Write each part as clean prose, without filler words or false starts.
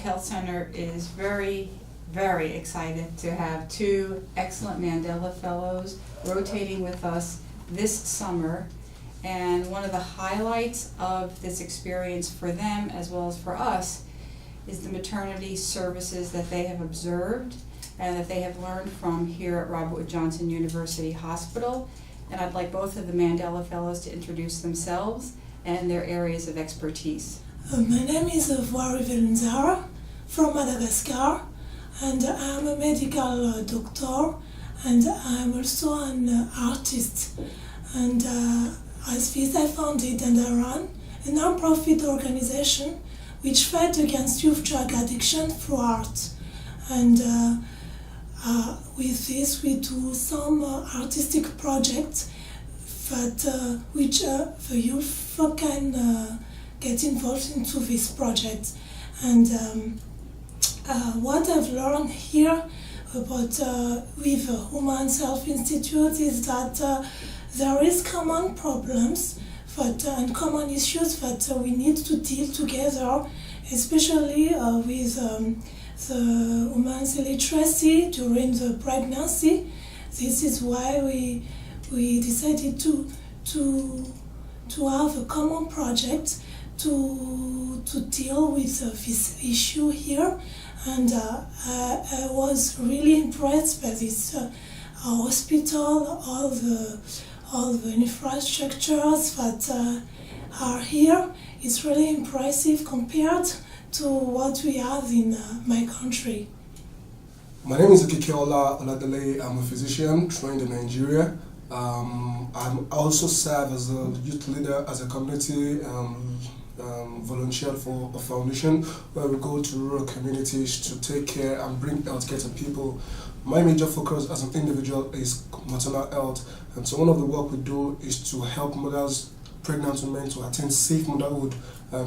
Health Center is very, very excited to have two excellent Mandela Fellows rotating with us this summer. And one of the highlights of this experience for them as well as for us is the maternity services that they have observed and that they have learned from here at Robert Wood Johnson University Hospital. And I'd like both of the Mandela Fellows to introduce themselves and their areas of expertise. My name is Zara from Madagascar, and I'm a medical doctor, and I'm also an artist. And as this, I founded and I run a non-profit organization which fights against youth drug addiction through art. And with this, we do some artistic projects that which the youth can get involved into this project. And what I've learned here about with the Human Health Institute is that there is common problems and common issues that we need to deal together, especially with the women's illiteracy during the pregnancy. This is why we decided to have a common project to deal with this issue here. And I was really impressed by this hospital, all the infrastructures that are here. It's really impressive compared to what we have in my country. My name is Okikeola Oladele. I'm a physician trained in Nigeria. I also serve as a youth leader, as a community volunteer for a foundation where we go to rural communities to take care and bring healthcare to people. My major focus as an individual is maternal health, and so one of the work we do is to help mothers, pregnant women, to attain safe motherhood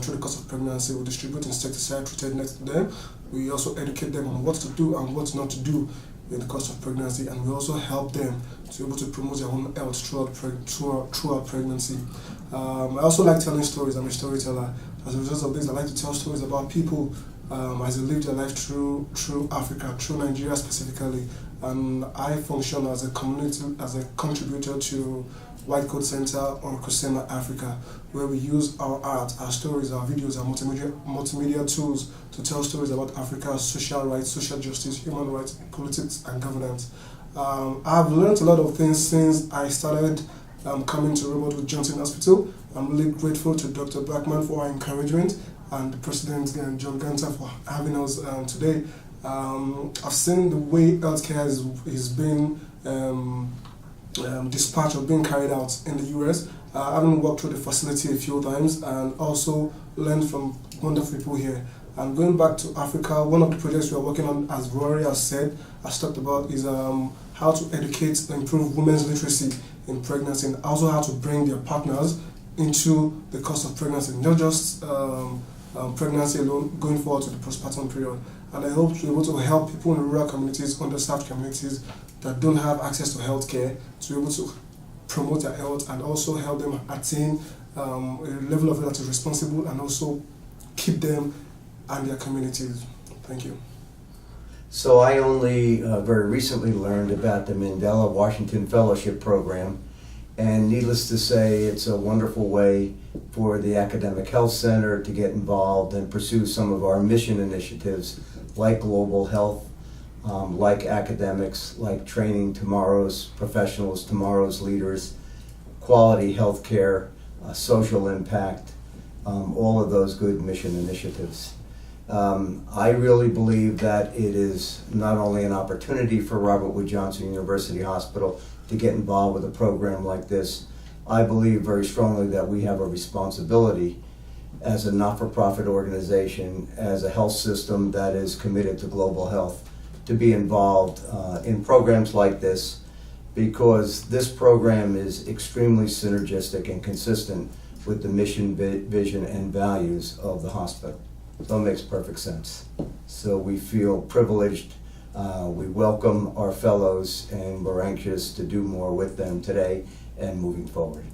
through the course of pregnancy. We distribute insecticide treated next to them. We also educate them on what to do and what not to do in the course of pregnancy, and we also help them to be able to promote their own health throughout pregnancy. I also like telling stories. I'm a storyteller. As a result of this, I like to tell stories about people as they live their life through Africa, through Nigeria specifically. And I function as a contributor to White Coat Center or Kusema Africa, where we use our art, our stories, our videos, our multimedia tools to tell stories about Africa's social rights, social justice, human rights, politics, and governance. I've learned a lot of things since I started coming to Robert Wood Johnson Hospital. I'm really grateful to Dr. Blackman for our encouragement and the President John Ganta for having us today. I've seen the way healthcare is being dispatched or being carried out in the US. Having walked through the facility a few times and also learned from wonderful people here. And going back to Africa, one of the projects we are working on, as Rory has talked about, is how to educate and improve women's literacy in pregnancy, and also how to bring their partners into the course of pregnancy, not just pregnancy alone, going forward to the postpartum period. And I hope to be able to help people in rural communities, underserved communities that don't have access to healthcare, to be able to promote their health and also help them attain a level of health that is responsible and also keep them and their communities. Thank you. So I only very recently learned about the Mandela Washington Fellowship Program, and needless to say, it's a wonderful way for the Academic Health Center to get involved and pursue some of our mission initiatives like global health, like academics, like training tomorrow's professionals, tomorrow's leaders, quality healthcare, social impact, all of those good mission initiatives. I really believe that it is not only an opportunity for Robert Wood Johnson University Hospital to get involved with a program like this. I believe very strongly that we have a responsibility as a not-for-profit organization, as a health system that is committed to global health, to be involved in programs like this, because this program is extremely synergistic and consistent with the mission, vision, and values of the hospital. So it makes perfect sense. So we feel privileged. We welcome our fellows, and we're anxious to do more with them today and moving forward.